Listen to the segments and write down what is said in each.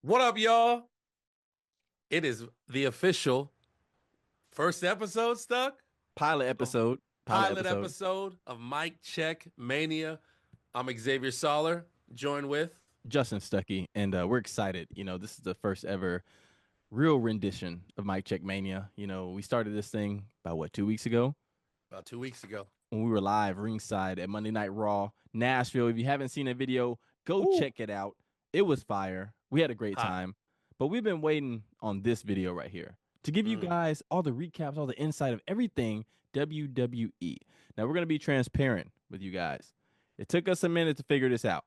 What up, y'all? It is the official first episode, Stuck? Pilot Of episode. Pilot pilot episode. episode of Mic Check Mania. I'm Xavier Soller, joined with. Justin Stuckey, and we're excited. This is the first ever real rendition of Mic Check Mania. We started this thing about 2 weeks ago About 2 weeks ago. when we were live ringside at Monday Night Raw, Nashville. If you haven't seen that video, go Ooh, check it out. It was fire. We had a great hot. time, but we've been waiting on this video right here to give you Mm. guys all the recaps, all the insight of everything WWE. Now we're gonna be transparent with you guys. It took us a minute to figure this out,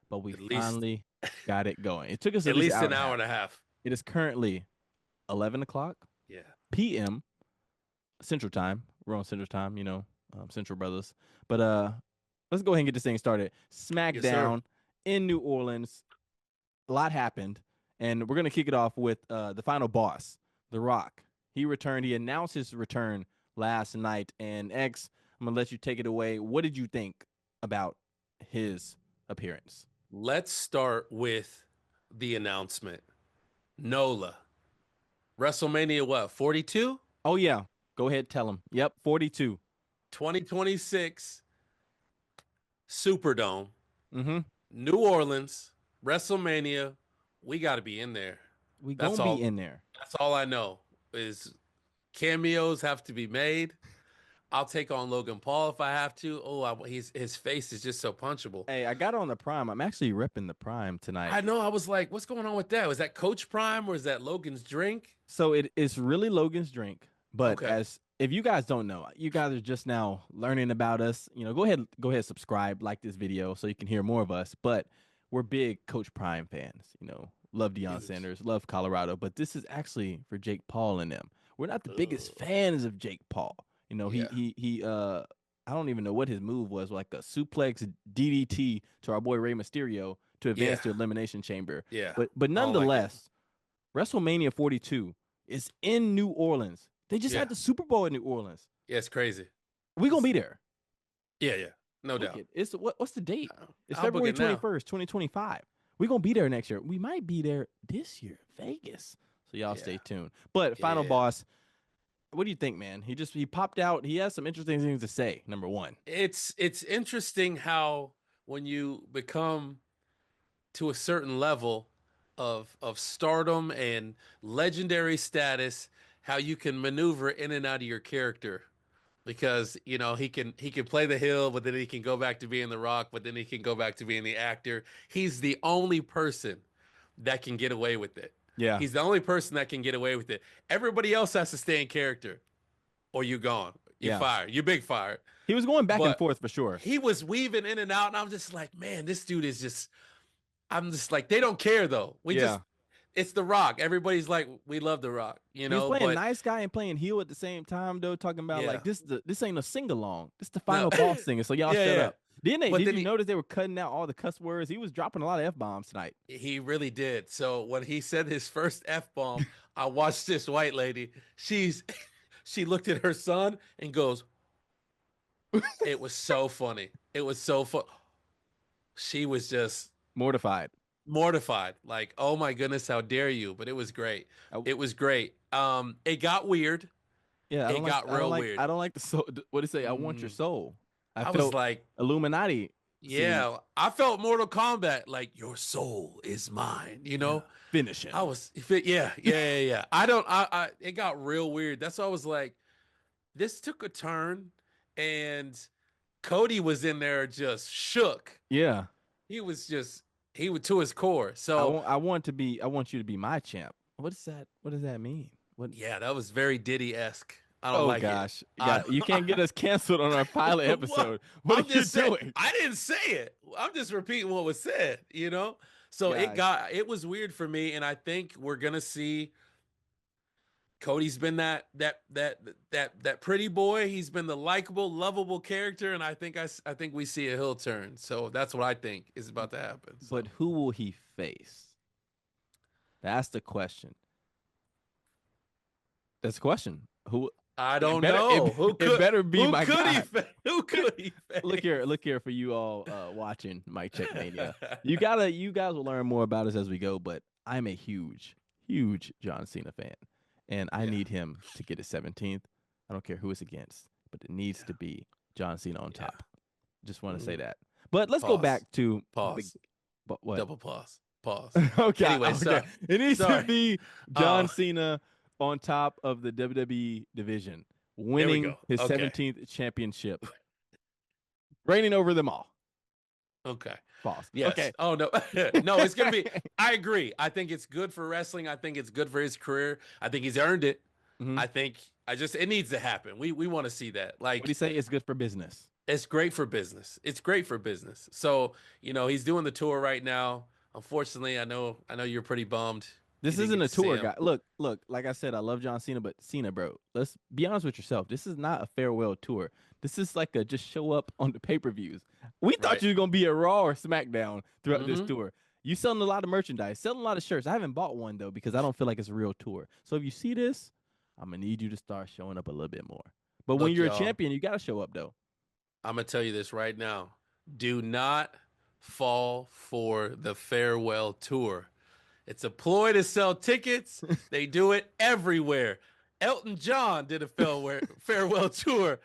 but we At least, finally got it going. It took us at at least least an an hour hour and a half. It is currently 11 o'clock Yeah. p.m. Central Time. We're on Central Time, Central Brothers. But let's go ahead and get this thing started. Yes, sir. SmackDown in New Orleans. A lot happened, and we're gonna kick it off with the final boss, The Rock. He returned. He announced his return last night. And X, I'm gonna let you take it away. What did you think about his appearance? Let's start with the announcement. NOLA. WrestleMania, what, 42? Oh yeah, go ahead, tell him. Yep, 42. 2026 Superdome. Mm-hmm. New Orleans, WrestleMania, we got to be in there. We That's gonna all. be in there. That's all I know is cameos have to be made. I'll take on Logan Paul if I have to. Oh, his face is just so punchable. Hey, I got on the Prime. I'm actually repping the Prime tonight. I know. I was like, what's going on with that? Was that Coach Prime or is that Logan's drink? So it's really Logan's drink, but Okay. as if you guys don't know, you guys are just now learning about us. Go ahead, subscribe, like this video so you can hear more of us. But we're big Coach Prime fans. Love Deion Huge. Sanders, love Colorado, but this is actually for Jake Paul and them. We're not the biggest fans of Jake Paul. Yeah. He I don't even know what his move was, like a suplex DDT to our boy Rey Mysterio to advance Yeah. to Elimination Chamber. Yeah. But I don't like it. nonetheless, WrestleMania 42 is in New Orleans. They just Yeah. had the Super Bowl in New Orleans. Yeah, it's crazy. We're gonna be there. Yeah, yeah. No Book doubt. it. It's what's the date? It's I'll book February it now. 21st, 2025. We're gonna be there next year. We might be there this year, Vegas. So y'all stay Yeah. tuned. But final Yeah. boss, what do you think, man? He popped out. He has some interesting things to say. Number one. It's interesting how when you become to a certain level of stardom and legendary status, how you can maneuver in and out of your character. Because he can play the heel, but then he can go back to being the Rock, but then he can go back to being the actor. He's the only person that can get away with it. Yeah. He's the only person that can get away with it. Everybody else has to stay in character, or you gone. You Yeah. fired. You big fired. He was going back and But forth for sure. he was weaving in and out, and I'm just like, man, this dude is just. I'm just like, they don't care though. It's the Rock. Everybody's like, we love the Rock, He was playing nice guy and playing heel at the same time, though, talking about Yeah. like this ain't a sing along. This the final boss singer. So y'all Yeah, shut yeah. up. Did But then you he- notice they were cutting out all the cuss words? He was dropping a lot of F-bombs tonight. He really did. So when he said his first F-bomb, I watched this white lady. She looked at her son and goes, it was so funny. It was so fun. She was just Mortified. mortified. Like, oh my goodness, how dare you? But it was great. It was great. It got weird. Yeah, It got real weird. I don't like the soul. What did it say? I want your soul. I felt was like, Illuminati. yeah, I felt Mortal Kombat, like your soul is mine, Finish him. I was, yeah. It got real weird. That's why I was like, this took a turn, and Cody was in there just shook. Yeah. He was to his core. So I want you to be my champ. What is that? What does that mean? What? yeah, that was very Diddy-esque. I don't Oh like gosh, it. I- you can't get us canceled on our pilot episode. What I'm are you just saying, doing? I didn't say it. I'm just repeating what was said, So Gosh. it was weird for me, and I think we're gonna see Cody's been that pretty boy. He's been the likable, lovable character, and I think we see a heel turn. So that's what I think is about to happen. So. But who will he face? That's the question. That's the question. Who? I don't better- know. it better be who my could guy. He who could he face? Look here for you all watching Mic Check Mania. You guys will learn more about us as we go, but I'm a huge John Cena fan, and I Yeah. need him to get his 17th. I don't care who it's against, but it needs to be John Cena on Yeah. top. Just want to say Mhm. that. But let's go back Pause. to Pause. but what? Double pause. Pause. Okay, Anyway, okay. sorry. It needs to Sorry. be John Uh, Cena on top of the WWE division, there we winning go. his Okay. 17th championship, reigning over them all. Okay. Pause. Yes. Okay. Oh no. No, it's gonna be. I agree. I think it's good for wrestling. I think it's good for his career. I think he's earned it. Mhm. I think it needs to happen. We want to see that. What do you Like say? It's good for business. it's great for business. It's great for business. So, he's doing the tour right now. Unfortunately, I know you're pretty bummed you This didn't isn't get a to see tour him. guy. Look. Like I said, I love John Cena, but Cena, bro, let's be honest with yourself. This is not a farewell tour. This is like a just show up on the pay-per-views. We thought Right. you were gonna be a Raw or SmackDown throughout this Mm-hmm. tour. You selling a lot of merchandise, selling a lot of shirts. I haven't bought one though because I don't feel like it's a real tour. So if you see this, I'm gonna need you to start showing up a little bit more. But when Look, you're a y'all, champion, you gotta show up though. I'm gonna tell you this right now. Do not fall for the farewell tour. It's a ploy to sell tickets. They do it everywhere. Elton John did a farewell tour,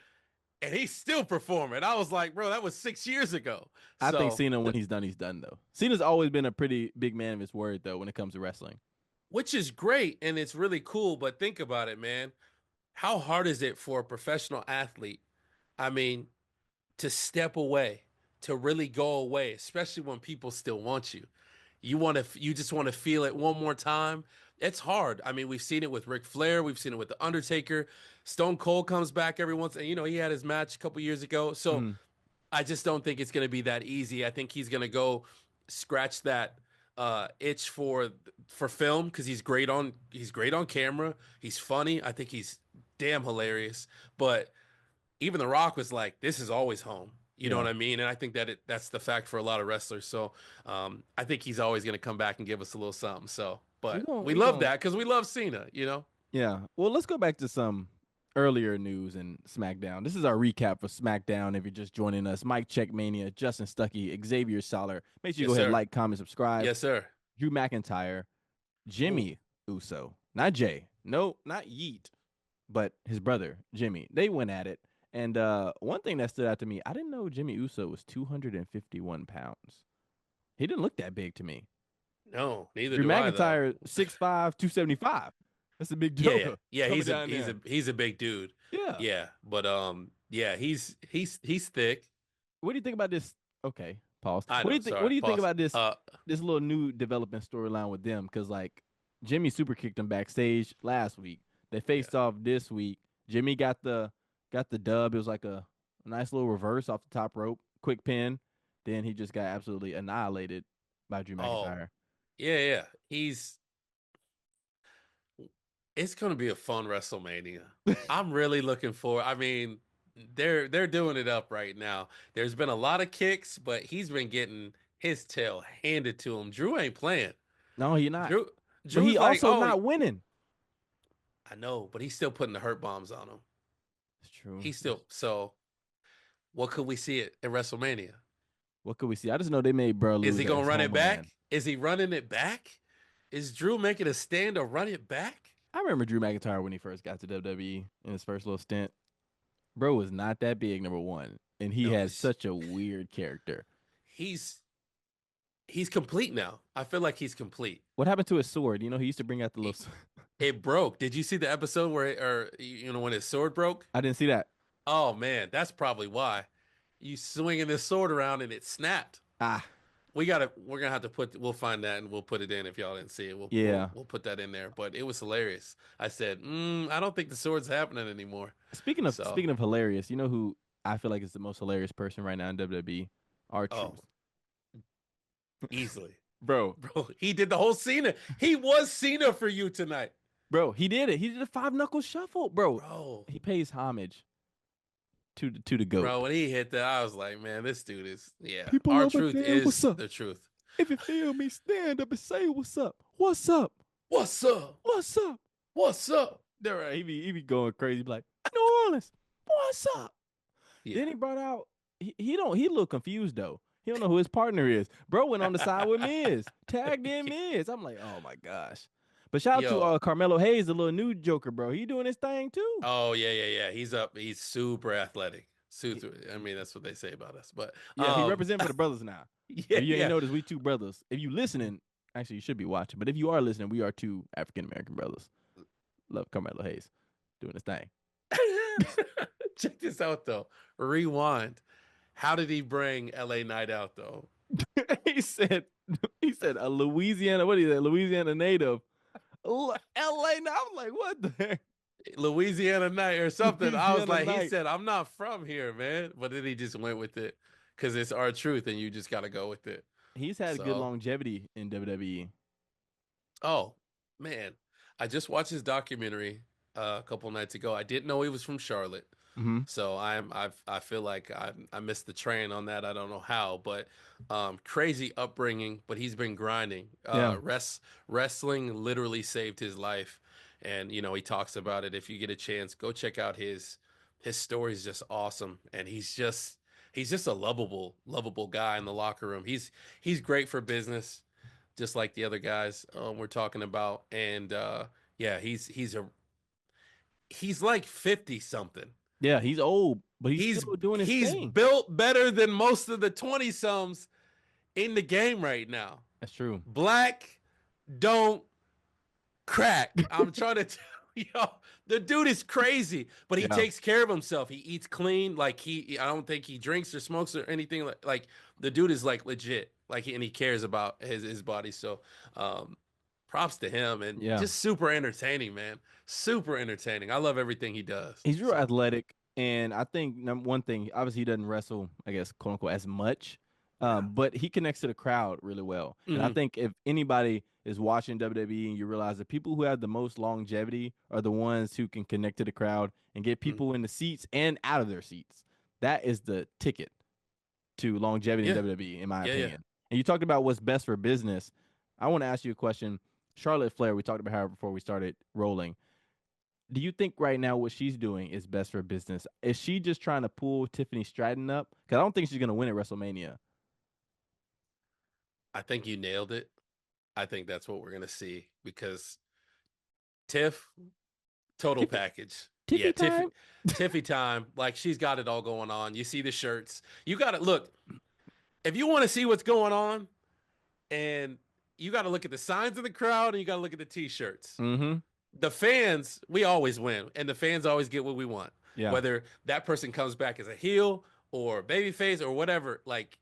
and he's still performing. I was like, bro, that was 6 years ago. I think So, Cena, when he's done though. Cena's always been a pretty big man of his word though when it comes to wrestling. which is great and it's really cool. But think about it, man. How hard is it for a professional athlete? I mean, to step away, to really go away, especially when people still want you. You just want to feel it one more time. It's hard. I mean, we've seen it with Ric Flair, we've seen it with The Undertaker. Stone Cold comes back every once, and he had his match a couple years ago. So Mhm. I just don't think it's going to be that easy. I think he's going to go scratch that itch for film because he's great on camera. He's funny. I think he's damn hilarious. But even The Rock was like, "This is always home." You know Yeah. what I mean? And I think that's the fact for a lot of wrestlers. So I think he's always going to come back and give us a little something. So, We but going we we love going that because we love Cena. Yeah. Well, let's go back to some earlier news in SmackDown. This is our recap for SmackDown. If you're just joining us, Mic Check Mania, Justin Stuckey, Xavier Soller. Make sure you Yes, go ahead, sir. like, comment, subscribe. Yes, sir. Drew McIntyre, Ooh. Jimmy Uso, not Jay. No, not Yeet, but his brother, Jimmy. They went at it. And one thing that stood out to me, I didn't know Jimmy Uso was 251 pounds. He didn't look that big to me. No, neither Drew do I though. McIntyre, 6'5", 275. That's a big Yeah, yeah, Joker yeah. coming He's a down he's there. a he's a big dude. Yeah. Yeah, but yeah, he's thick. What do you think about this? Okay, pause. I What do know. you think? What Sorry, do you think pause. about this little new development storyline with them? Because like Jimmy super kicked him backstage last week. They Yeah. faced off this week. Jimmy got the dub. It was like a nice little reverse off the top rope, quick pin. Then he just got absolutely annihilated by Drew Oh, McIntyre. yeah, yeah. It's gonna be a fun WrestleMania. I'm really looking for. I mean, they're doing it up right now. There's been a lot of kicks, but he's been getting his tail handed to him. Drew ain't playing. No, he not. Drew But he Drew's like, also oh, not winning. I know, but he's still putting the hurt bombs on him. It's true. He's still so. What could we see at WrestleMania? What could we see? I just know they made bro Is lose he at gonna his run it back? homeland. Is he running it back? Is Drew making a stand to run it back? I remember Drew McIntyre when he first got to WWE in his first little stint. Bro was not that big, number one, and he No, had such a weird character. he's he's complete now. I feel like he's complete. What happened to his sword? You know, he used to bring out the It, little. it broke. Did you see the episode or when his sword broke? I didn't see that. Oh man, that's probably why. You swinging this sword around and it snapped. Ah, We're gonna have to we'll find that and we'll put it in if y'all didn't see it. yeah. We'll put that in there. But it was hilarious. I said, I don't think the sword's happening anymore. So, Speaking of hilarious, you know who I feel like is the most hilarious person right now in WWE? R-Truth. oh, easily. Bro, Bro, he did the whole Cena. He was Cena for you tonight. bro, he did it. He did a 5-knuckle shuffle, bro. Bro. He pays homage to the goat. Bro, when he hit that, I was like, man, this dude is People Our over truth there, is what's up? the truth. If you feel me, stand up and say what's up. What's up? What's up? What's up? What's up? They're right. He be going crazy, like New Orleans. What's up? Yeah. Then he brought out. He a little confused though. He don't know who his partner is. Bro went on the side with Miz, tagged in Miz. I'm like, oh my gosh. But shout out to Yo, Carmelo Hayes, the little new Joker, bro. He doing his thing too. oh yeah. He's up. He's super athletic. Super. I mean, that's what they say about us. But Yeah, he represent for the brothers now. yeah, If you ain't yeah. noticed, we two brothers. If you listening, actually you should be watching. But if you are listening, we are two African American brothers. Love Carmelo Hayes doing his thing. Check this out though. Rewind. How did he bring LA Knight out though? he said a Louisiana, what is that? Louisiana native. LA. I was like, what the heck? Louisiana Knight or something. I was Louisiana like, he Knight. said, I'm not from here, man. But then he just went with it because it's our truth and you just got to go with it. He's had good So, longevity in WWE. oh, man. I just watched his documentary a couple nights ago. I didn't know he was from Charlotte. Mm-hmm. So I feel like I missed the train on that. I don't know how, but crazy upbringing. But he's been grinding. Yeah. Wrestling literally saved his life, and you know he talks about it. If you get a chance, go check out his story is just awesome, and he's just a lovable guy in the locker room. He's great for business, just like the other guys we're talking about, and yeah, he's like 50 something. Yeah, he's old, but he's still doing his he's thing. built better than most of the 20 sums in the game right now. That's true. Black don't crack. I'm trying to tell you, the dude is crazy, but he takes care of himself. He eats clean. Like I don't think he drinks or smokes or anything. Like the dude is like legit. Like and he cares about his body. So, props to him and just super entertaining, man. Super entertaining. I love everything he does. He's real athletic, and I think one thing, obviously, he doesn't wrestle, I guess, quote unquote, as much, but he connects to the crowd really well. Mm-hmm. And I think if anybody is watching WWE and you realize that people who have the most longevity are the ones who can connect to the crowd and get people in the seats and out of their seats. That is the ticket to longevity in WWE, in my opinion. Yeah. And you talked about what's best for business. I want to ask you a question. Charlotte Flair, we talked about her before we started rolling. Do you think right now what she's doing is best for business? Is she just trying to pull Tiffany Stratton up? Because I don't think she's going to win at WrestleMania. I think you nailed it. I think that's what we're going to see because Tiff, total package. Tiffy time? Tiffy time. Like she's got it all going on. You see the shirts. You got to look. If you want to see what's going on, and you got to look at the signs of the crowd and you got to look at the T-shirts. Mm-hmm. The fans, we always win, and the fans always get what we want. Yeah. Whether that person comes back as a heel or babyface or whatever, like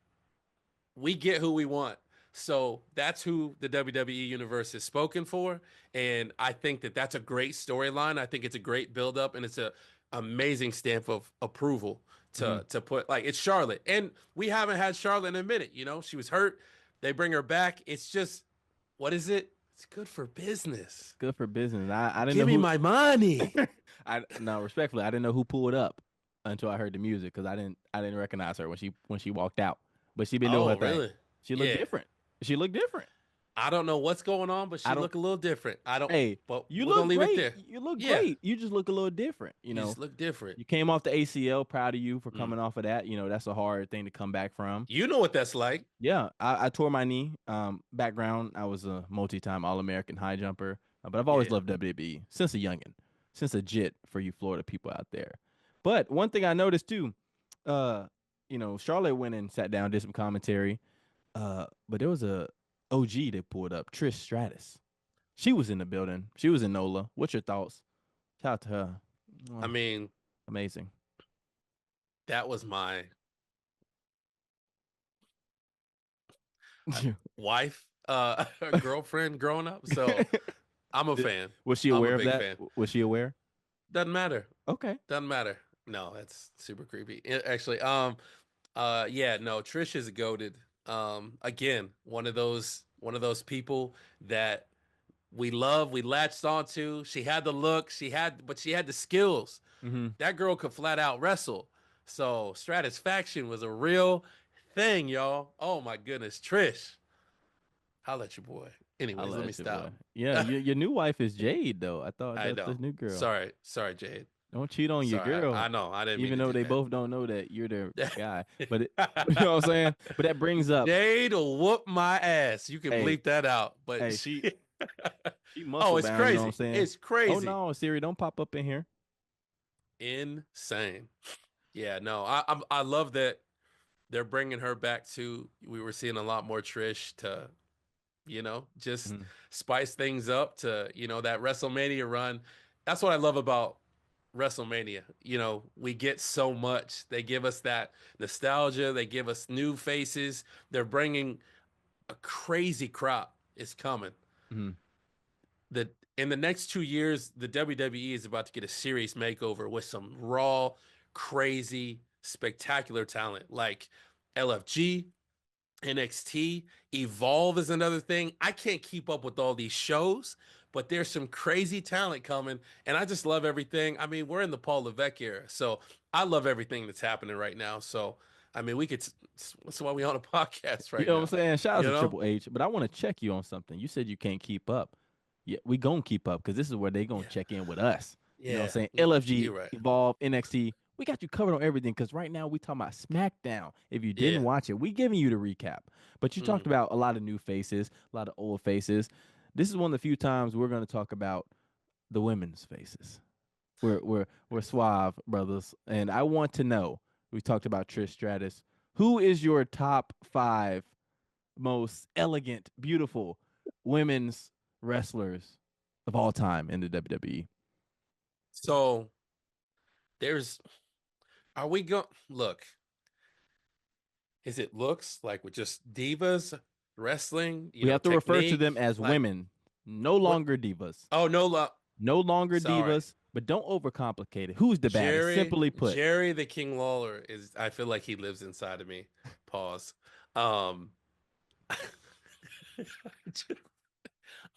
we get who we want. So that's who the WWE universe is spoken for, and I think that that's a great storyline. I think it's a great build-up, and it's a amazing stamp of approval to put. Like it's Charlotte, and we haven't had Charlotte in a minute. You know, she was hurt. They bring her back. It's just, what is it? It's good for business. Good for business. I didn't give know me my money. No, respectfully, I didn't know who pulled up until I heard the music because I didn't recognize her when she walked out. But she been doing her thing. Really? She looked different. She looked different. I don't know what's going on, but she look a little different. I don't. Hey, but you look great. You look great. You just look a little different. You know, just look different. You came off the ACL. Proud of you for coming off of that. You know, that's a hard thing to come back from. You know what that's like. Yeah, I tore my knee. Background, I was a multi-time All-American high jumper, but I've always loved WWE since a youngin, since a jit for you Florida people out there. But one thing I noticed too, you know, Charlotte went and sat down, did some commentary, but there was a OG that pulled up, Trish Stratus. She was in the building. She was in NOLA. What's your thoughts? Shout out to her. I mean, amazing. That was my wife, girlfriend growing up. So I'm a fan. Was she aware of that? Fan. Was she aware? Doesn't matter. Okay. Doesn't matter. No, that's super creepy. Actually, yeah, no, Trish is goated. Again, one of those people that we love, we latched onto. She had the look, but she had the skills. Mm-hmm. That girl could flat out wrestle. So Stratisfaction was a real thing, y'all. Oh my goodness, Trish. Holla at your boy. Anyways, let me stop. Yeah, your new wife is Jade, though. I thought that's the new girl. Sorry, Jade. Don't cheat on your Sorry, girl. I know. I didn't mean Even to though do they that. both don't know that you're their guy. But you know what I'm saying? But that brings up, Jade will whoop my ass. You can hey, bleep that out. But hey, she oh, muscle it's bound, you know what I'm crazy. saying? It's Oh crazy. no, Siri, don't pop up in here. Insane. Yeah, no, I love that they're bringing her back to. We were seeing a lot more Trish to, just Mhm. spice things up to, that WrestleMania run. That's what I love about WrestleMania. We get so much. They give us that nostalgia. They give us new faces. They're bringing a crazy crop is coming. Mhm. The In the next 2 years, the WWE is about to get a serious makeover with some raw, crazy, spectacular talent like LFG, NXT, Evolve is another thing. I can't keep up with all these shows, but there's some crazy talent coming, and I just love everything. I mean, we're in the Paul Levesque era, so I love everything that's happening right now. So, I mean, we could. That's why we on a podcast You right know what I'm now. saying? Shout out You to know? Triple H, but I want to check you on something. You said you can't keep up. Yeah, we gonna keep up because this is where they gonna Yeah, check in with us. You know what I'm yeah. saying? LFG, You're right. Evolve, NXT. We got you covered on everything because right now we talking about SmackDown. If you didn't Yeah. watch it, we giving you the recap. But you talked Mm. about a lot of new faces, a lot of old faces. This is one of the few times we're gonna talk about the women's faces. We're suave brothers, and I want to know. We talked about Trish Stratus. Who is your top 5 most elegant, beautiful women's wrestlers of all time in the WWE? So there's. Are we going? Look, is it looks like with just divas wrestling? We have to refer to them Technique. as Like women, no what? longer divas. Oh no, No longer sorry. divas, but don't overcomplicate it. Who's the baddest? Simply put. Jerry the King Lawler is. I feel like he lives inside of me. Pause. Um,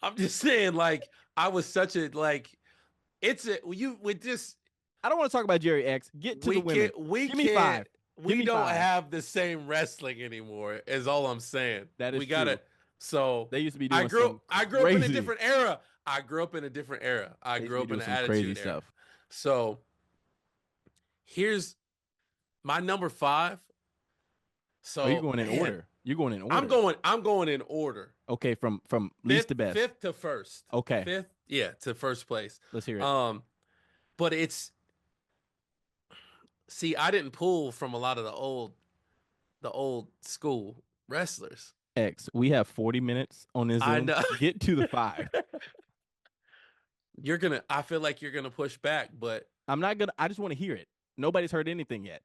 I'm just saying, like I was such a like. It's a you with this. I don't want to talk about Jerry X. Get to the We women. can't. We Give me can't. 5. Give We me don't 5. have the same wrestling anymore. Is all I'm saying. That is We gotta. true. So They used to be I doing grew. some I grew up in a crazy. different era. I grew up in a different era. I They used to grew be up in doing the some crazy Attitude Era. stuff. So here's my number 5. Oh, you're So going in man, order. You're going in I'm order. going. I'm going in order. Okay, from least Fifth, to best. fifth to first. Okay, Fifth, yeah, to first place. let's hear it. Um, but it's see, I didn't pull from a lot of the old school wrestlers. X, we have 40 minutes on this I Zoom. know Get to the 5. you're gonna. I feel like you're gonna push back, but I'm not gonna. I just want to hear it. Nobody's heard anything yet.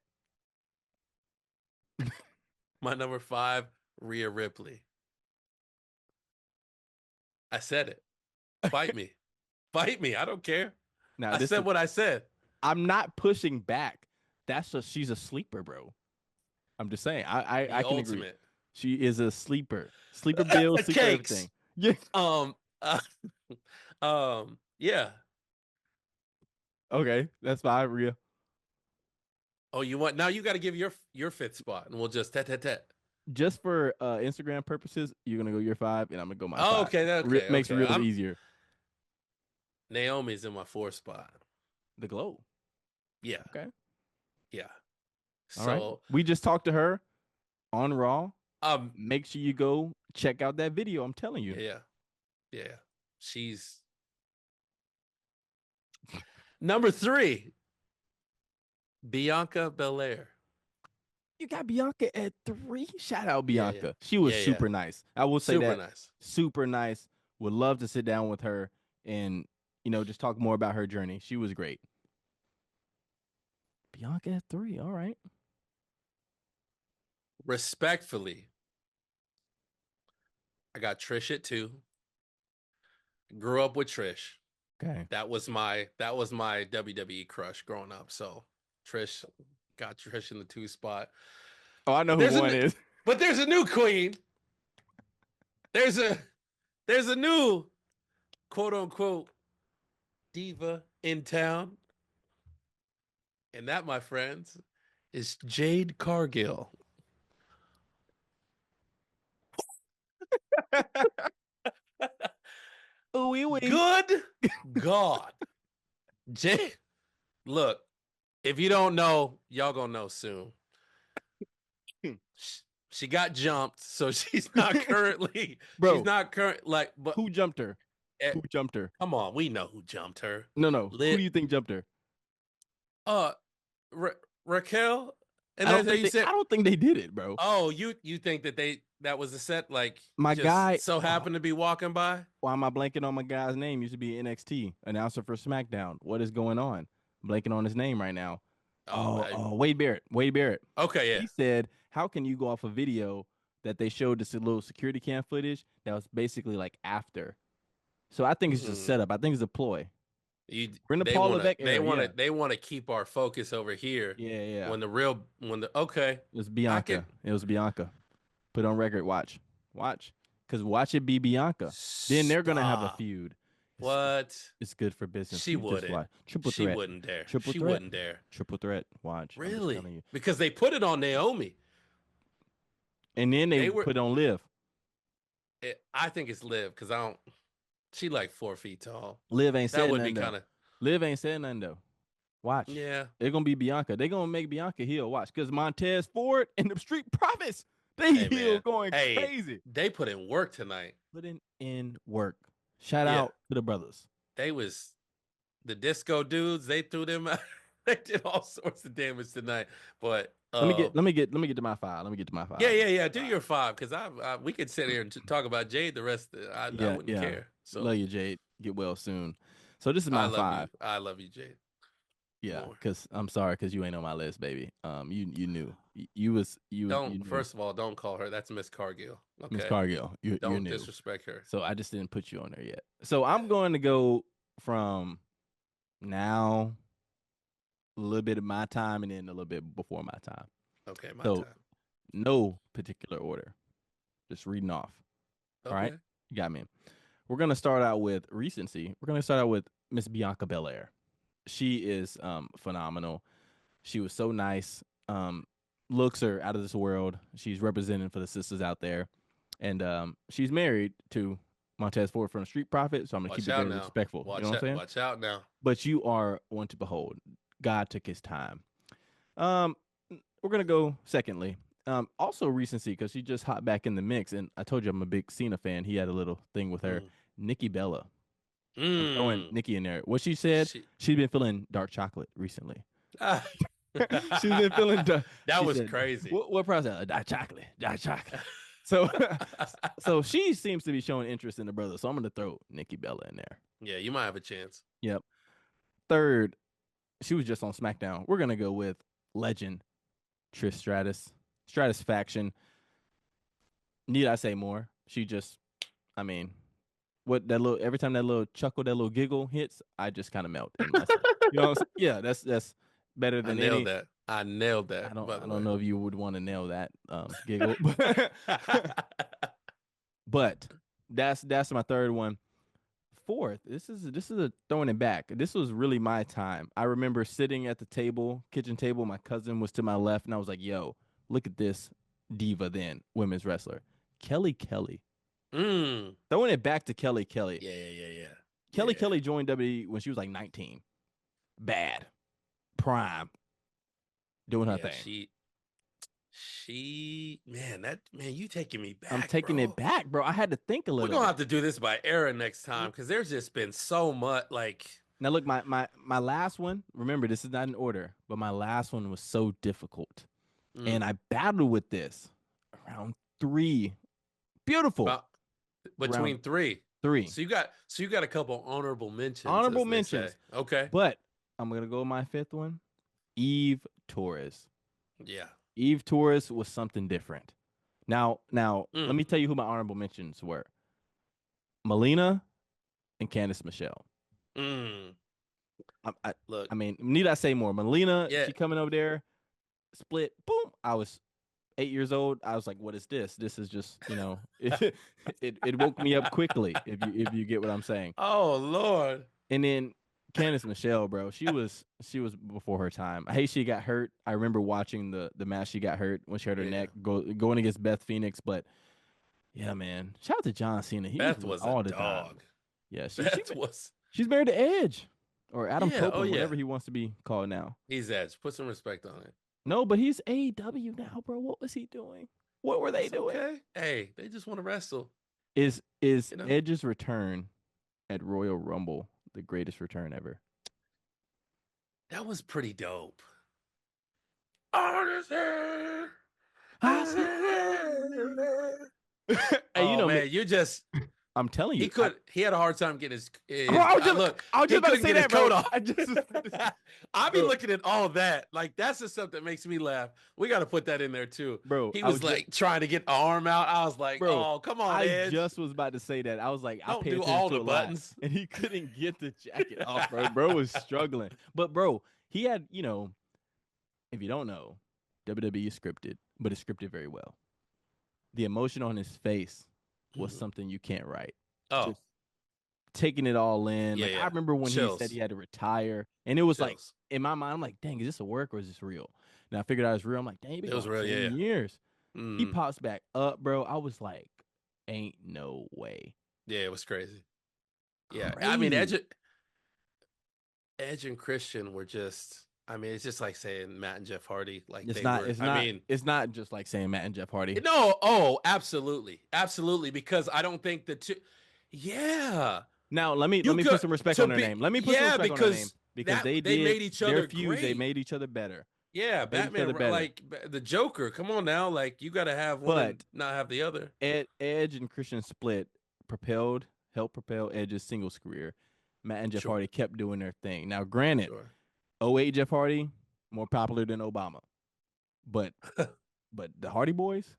my number 5, Rhea Ripley. I said it. Fight me, fight me. I don't care. Now I this said is. what I said. I'm not pushing back. She's a sleeper, bro. I'm just saying. I The can agree. ultimate She is a sleeper. Sleeper Bill. Sleeper cakes. everything. Yeah. Uh, yeah. Okay, that's fine, Rhea. Oh, you want now? You got to give your fifth spot, and we'll just tet tet tet. Just for Instagram purposes, you're gonna go your 5, and I'm gonna go my Oh, 5. okay, okay, Makes okay. reels easier. Naomi's in my 4th spot. The glow. Yeah, Okay. yeah. All right. So, We just talked to her on Raw. um, Make sure you go check out that video. I'm telling you. yeah, yeah. She's number 3, Bianca Belair. You got Bianca at 3. Shout out Yeah, Bianca. yeah, She was yeah, super yeah. nice. I will say Super that. nice. Super nice. Would love to sit down with her and just talk more about her journey. She was great. Bianca at 3. All right. Respectfully, I got Trish at 2. Grew up with Trish. Okay. That was my WWE crush growing up. So Trish got Trish in the 2 spot. Oh, I know But who one is. But there's a new queen. There's a new quote unquote diva in town. And that, my friends, is Jade Cargill. Ooh, wee. Good God. Jade Look, if you don't know, y'all gonna know soon. She got jumped, so she's not currently. Bro, she's not current. Like, but who jumped her? eh, Who jumped her? come on, we know who jumped her. No. Who do Lit. you think jumped her? Uh, Raquel, and I don't that's how think you said. I don't think they did it, bro. Oh, you think that was a set, like, My just guy, so happened to be walking by? why am I blanking on my guy's name? Used to be NXT announcer for SmackDown. What is going on? I'm blanking on his name right now. Wade Barrett. Wade Barrett. Okay, yeah. He said, "How can you go off a video that they showed this little security cam footage that was basically like after?" So I think it's just a setup. I think it's a ploy. We're in the Paul Levesque era. They want to keep our focus over here. Yeah. When okay, It was Bianca. It was Bianca. Put on record. Watch, because watch it be Bianca. Then they're gonna have a feud. It's good for business. She wouldn't. Triple She threat. wouldn't dare. Triple She threat. wouldn't dare. Triple threat. Watch. Really? Because they put it on Naomi. And then they put it on Liv. I think it's Liv because she like 4 feet tall. Liv ain't said that would nothing. Be kind of. Liv ain't said nothing though. Watch. Yeah. They're gonna be Bianca. They're gonna make Bianca heel. Watch, because Montez Ford and the Street Profits, they heel going crazy. They put in work tonight. Putting in work. Shout out to the brothers. They was the disco dudes. They threw them out. They did all sorts of damage tonight. But let me get to my 5. Let me get to my 5. Yeah. Do your 5 because we could sit here and talk about Jade the rest. I wouldn't care. So love you, Jade. Get well soon. So this is my 5. I love you, Jade. Yeah, because I'm sorry, because you ain't on my list, baby. You knew you First of all, don't call her. That's Miss Cargill. Okay? Miss Cargill. Don't disrespect her. So I just didn't put you on there yet. So I'm going to go from now, a little bit of my time, and then a little bit before my time. Okay, my time. No particular order. Just reading off. Okay. All right, you got me. We're gonna start out with recency. We're gonna start out with Miss Bianca Belair. She is phenomenal. She was so nice. Looks are out of this world. She's representing for the sisters out there. And she's married to Montez Ford from the Street Profit, so I'm going to keep it very respectful. You know what I'm saying? Watch out now. But you are one to behold. God took his time. We're going to go secondly. Also recency, because she just hopped back in the mix. And I told you I'm a big Cena fan. He had a little thing with her. Nikki Bella. I'm throwing Nikki in there. What she said, she's been feeling dark chocolate recently. She's been feeling that was crazy. What process? Dark chocolate. So she seems to be showing interest in the brother. So I'm going to throw Nikki Bella in there. Yeah, you might have a chance. Yep. Third, she was just on SmackDown. We're going to go with legend Trish Stratus. Stratus faction. Need I say more? She just, every time that little chuckle, that little giggle hits, I just kind of melt. You know, yeah, that's better than I nailed that. I don't know if you would want to nail that giggle, but that's my third one. Fourth, this is a throwing it back. This was really my time. I remember sitting at the kitchen table. My cousin was to my left, and I was like, "Yo, look at this diva, then women's wrestler, Kelly Kelly." Throwing it back to Kelly Kelly. Yeah. Kelly joined WWE when she was like 19. Bad. Prime. Doing her thing. You taking me back. I'm taking it back, bro. I had to think a little. We're gonna have to do this by era next time because there's just been so much. Like, now, look, my last one. Remember, this is not in order, but my last one was so difficult, and I battled with this around 3. Beautiful. Between around 3. So you got a couple honorable mentions. Honorable mentions. Okay. But I'm gonna go with my 5th one. Eve Torres. Yeah. Eve Torres was something different. Now, let me tell you who my honorable mentions were. Melina and Candice Michelle. Look. Need I say more? Melina, she coming over there, split, boom. I was 8 years old. I was like, what is this? This is just, it woke me up quickly, if you get what I'm saying. Oh, Lord. And then Candice Michelle, bro, she was before her time. I hate she got hurt. I remember watching the match. She got hurt when she hurt her neck going against Beth Phoenix. But yeah, man, shout out to John Cena. Beth was all a the dog. time. Yeah, she's married to Edge. or Adam Yeah. Oh Copeland, yeah. whatever he wants to be called now. He's Edge. Put some respect on it. No, but he's AEW now, bro. What was he doing? What were they That's doing? okay. Hey, they just want to wrestle. Is You know. Edge's return at Royal Rumble the greatest return ever? That was pretty dope. Hey, Hey, man, you just I'm telling you, he had a hard time getting his bro, I was just he about to couldn't say get his that, bro. coat off. I just I be bro. looking at all that. Like, that's the stuff that makes me laugh. We got to put that in there too. Bro, He I was like trying to get the arm out. I was like, bro, oh, come on, I Edge. just was about to say that. I was like, I Don't pay do attention all to the a lot. buttons. And he couldn't get the jacket off, bro. Bro was struggling. But bro, he had, if you don't know, WWE is scripted, but it's scripted very well. The emotion on his face was something you can't write. Oh, just taking it all in. Yeah, like yeah. I remember when Chills. he said he had to retire, and it was like Chills. in my mind, I'm like, dang, is this a work or is this real? And I figured out it's real. I'm like, dang, he been It was going real, 10 yeah. years. He Mhm. pops back up, bro. I was like, ain't no way. Yeah, it was crazy. Yeah, Crazy. I mean, Edge and Christian were just. I mean, it's just like saying Matt and Jeff Hardy. Like It's they not. were. It's I not. mean, It's not just like saying Matt and Jeff Hardy. no. Oh, absolutely, absolutely. Because I don't think the two. Yeah. Now let me put some respect on their name. Let me put some respect on their name because they made each other their fuse. great. They made each other better. Yeah, Batman, like the Joker. Come on now, like you got to have one and not have the other. Edge and Christian split helped propel Edge's singles career. Matt and Jeff Hardy kept doing their thing. Now, granted, 08 Jeff Hardy more popular than Obama, but the Hardy Boys,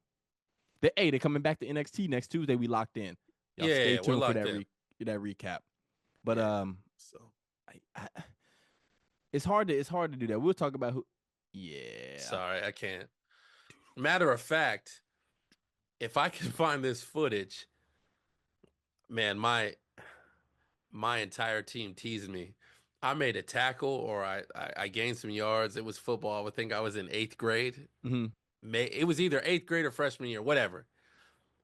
they're coming back to NXT next Tuesday. We locked in. Y'all stay tuned for that recap. But it's hard to do that. We'll talk about who. Yeah. Sorry, I can't. Matter of fact, if I can find this footage, man, my entire team teased me. I made a tackle or I gained some yards. It was football. I would think I was in 8th grade. Mm-hmm. It was either 8th grade or freshman year, whatever.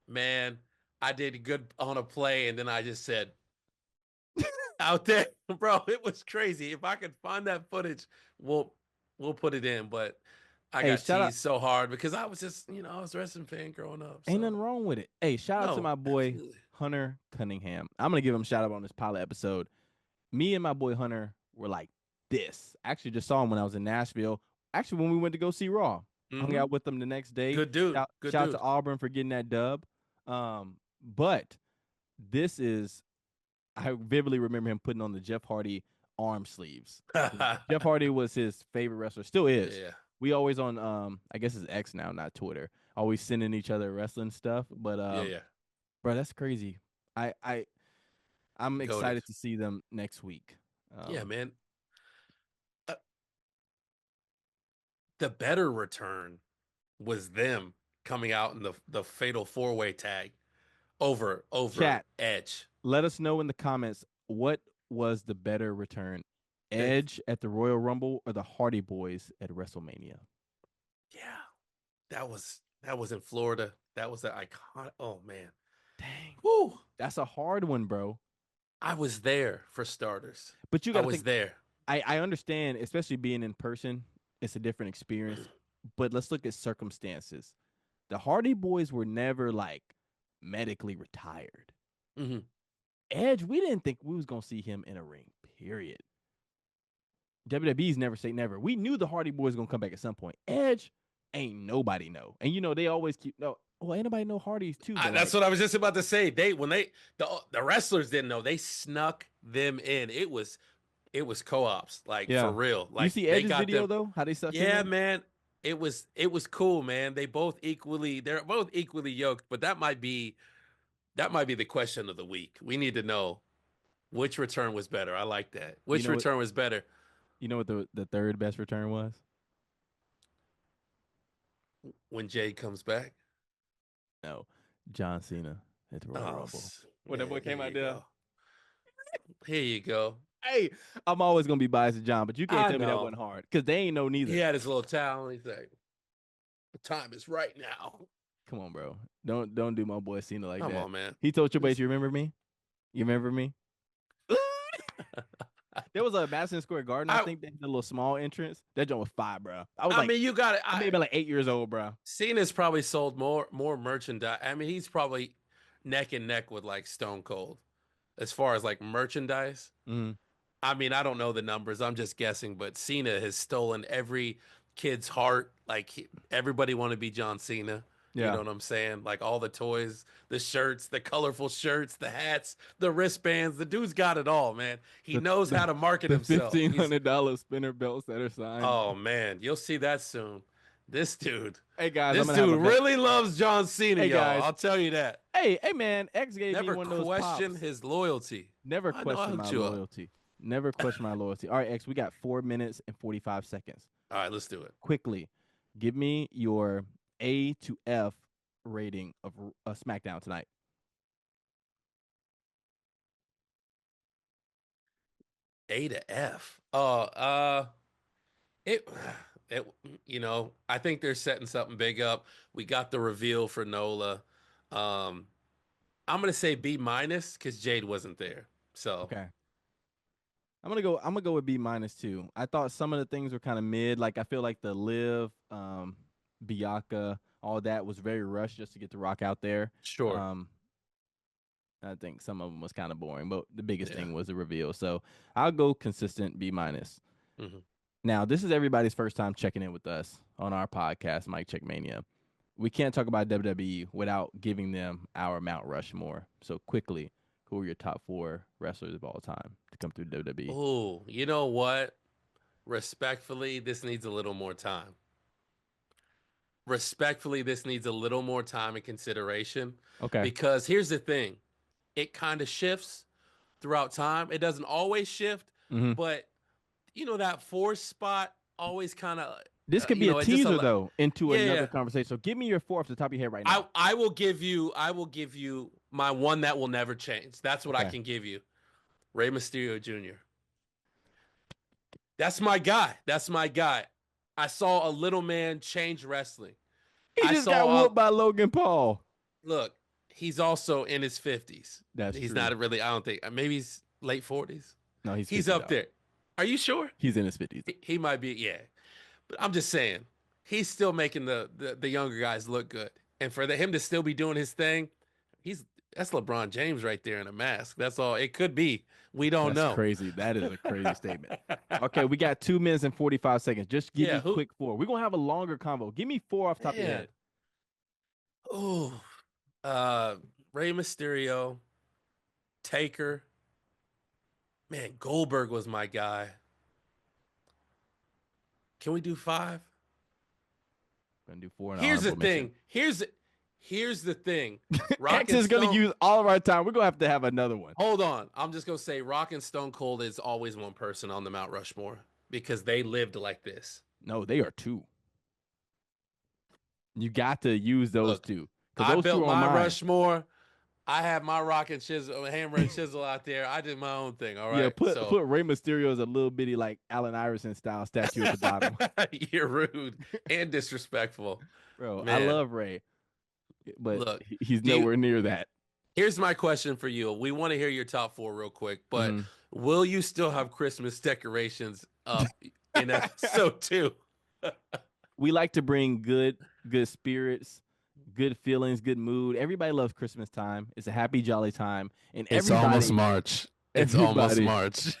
Man, I did good on a play, and then I just said, out there, bro, it was crazy. If I could find that footage, we'll put it in. But I got teased so hard because I was just, I was a wrestling fan growing up. Ain't nothing wrong with it. Hey, shout out to my boy Hunter Cunningham. I'm gonna give him a shout out on this pilot episode. Me and my boy Hunter were like this. Actually, just saw him when I was in Nashville. Actually, when we went to go see Raw, hung out with him the next day. Good dude. Shout out to Auburn for getting that dub. But this is, I vividly remember him putting on the Jeff Hardy arm sleeves. Jeff Hardy was his favorite wrestler, still is. Yeah. We always on I guess it's X now, not Twitter. Always sending each other wrestling stuff. But bro, that's crazy. I'm excited to see them next week. Yeah, man. The better return was them coming out in the fatal 4-way tag over Chat, Edge. Let us know in the comments what was the better return, Edge at the Royal Rumble or the Hardy Boys at WrestleMania. Yeah, that was in Florida. That was the iconic. Oh man, dang, woo, that's a hard one, bro. I was there for starters, but you got to think there. I understand, especially being in person, it's a different experience. But let's look at circumstances. The Hardy Boys were never like medically retired. Mm-hmm. Edge, we didn't think we was gonna see him in a ring. Period. WWE's never say never. We knew the Hardy Boys gonna come back at some point. Edge, ain't nobody know, and they always keep ain't nobody know Hardys too. That's what I was just about to say. The wrestlers didn't know. They snuck them in. It was co-ops, for real. Like, you see Edge's video though? How they suck him in? Yeah, man. It was cool, man. They're both equally yoked, but that might be the question of the week. We need to know which return was better. I like that. Which return was better? You know what the third best return was? When Jade comes back? No, John Cena at the Royal Rumble. When that boy came out there. Here you go. Hey, I'm always gonna be biased to John, but you can't tell me that wasn't hard because they ain't know neither. He had his little towel. He's like, "The time is right now." Come on, bro. Don't do my boy Cena like that. Come on, man. He told Triple H, "You remember me? You remember me?" There was a Madison Square Garden, I think, they had a little small entrance. That joint was fire, bro. I mean, you got it. I maybe like 8 years old, bro. Cena's probably sold more merchandise. I mean, he's probably neck and neck with like Stone Cold as far as like merchandise. Mm-hmm. I mean, I don't know the numbers. I'm just guessing, but Cena has stolen every kid's heart. Like everybody want to be John Cena. Yeah. You know what I'm saying? Like all the toys, the shirts, the colorful shirts, the hats, the wristbands. The dude's got it all, man. He knows how to market himself. $1,500 spinner belts that are signed. Oh man, you'll see that soon. This dude. Hey guys, this dude really loves John Cena, y'all. Guys. I'll tell you that. Hey man, X gave me one of those pops. Never question his loyalty. Never question my loyalty. Never question my loyalty. All right, X, we got 4 minutes and 45 seconds. All right, let's do it. Quickly, give me your A to F rating of SmackDown tonight. A to F. It you know, I think they're setting something big up. We got the reveal for NOLA. I'm gonna say B- because Jade wasn't there. So okay. I'm gonna go with B- too. I thought some of the things were kind of mid. Like I feel like the Liv, Bianca, all that was very rushed just to get the Rock out there. Sure. I think some of them was kind of boring, but the biggest thing was the reveal. So I'll go consistent B-. Mm-hmm. Now, this is everybody's first time checking in with us on our podcast, Mic Check Mania. We can't talk about WWE without giving them our Mount Rushmore. So quickly, who are your top 4 wrestlers of all time to come through WWE? Oh, you know what? Respectfully, this needs a little more time. Respectfully, this needs a little more time and consideration. Okay. Because here's the thing. It kind of shifts throughout time. It doesn't always shift, but you know that 4th spot always kind of. This could be a teaser though into another conversation. So give me your 4 off the top of your head right now. I will give you my one that will never change. That's what I can give you. Rey Mysterio Jr. That's my guy. I saw a little man change wrestling. He just got whooped by Logan Paul. Look, he's also in his 50s. He's true. Not really, I don't think, maybe he's late 40s. No, he's up there. Are you sure? He's in his 50s. He might be, yeah. But I'm just saying, he's still making the younger guys look good. And for him to still be doing his thing, that's LeBron James right there in a mask. That's all it could be. We don't know. That's crazy. That is a crazy statement. Okay, we got 2 minutes and 45 seconds. Just give me quick 4. We're going to have a longer convo. Give me 4 off the top of your head. Oh, Rey Mysterio, Taker. Man, Goldberg was my guy. Can we do 5? We're going to do 4. Here's the thing. Here's the thing. X is going to use all of our time. We're going to have another one. Hold on. I'm just going to say Rock and Stone Cold is always one person on the Mount Rushmore because they lived like this. No, they are 2. You got to use those 2. I built my Rushmore. I have my rock and chisel, hammer and chisel out there. I did my own thing. All right. Yeah, put Rey Mysterio as a little bitty like Allen Iverson style statue at the bottom. You're rude and disrespectful, bro. Man. I love Rey, but look, he's nowhere near that. Here's my question for you. We want to hear your top 4 real quick, but will you still have Christmas decorations up in episode 2? We like to bring good spirits. Good feelings, good mood. Everybody loves Christmas time. It's a happy, jolly time. And it's almost March. It's almost March.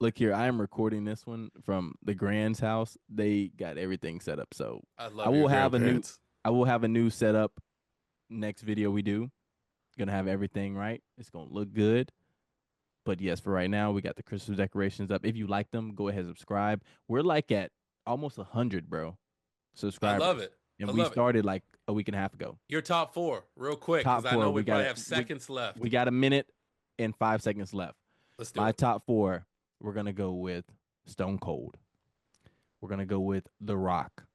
Look here, I am recording this one from the Grand's house. They got everything set up. So I will have a new setup next video we do. Gonna have everything right. It's gonna look good. But yes, for right now, we got the Christmas decorations up. If you like them, go ahead and subscribe. We're like at almost 100, bro. Subscribers. I love it. And we started like a week and a half ago. Your top 4, real quick, because I know we probably have seconds left. We got 1 minute and 5 seconds left. Let's do My top 4, we're going to go with Stone Cold. We're going to go with The Rock.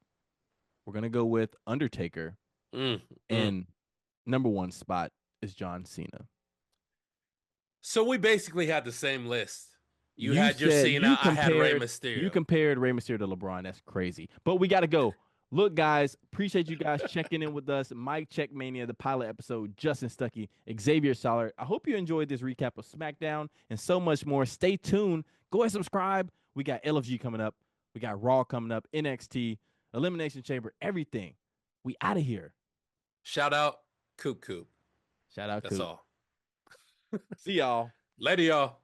We're going to go with Undertaker. And number 1 spot is John Cena. So we basically had the same list. You had your Cena, I had Rey Mysterio. You compared Rey Mysterio to LeBron. That's crazy. But we got to go. Look, guys, appreciate you guys checking in with us. Mic Check Mania, the pilot episode. Justin Stuckey, Xavier Soller. I hope you enjoyed this recap of SmackDown and so much more. Stay tuned Go ahead, subscribe. We got LFG coming up. We got Raw coming up, NXT, Elimination Chamber, everything. We out of here. Shout out Coop Coop. Shout out That's Coop. all. See y'all. Later, y'all.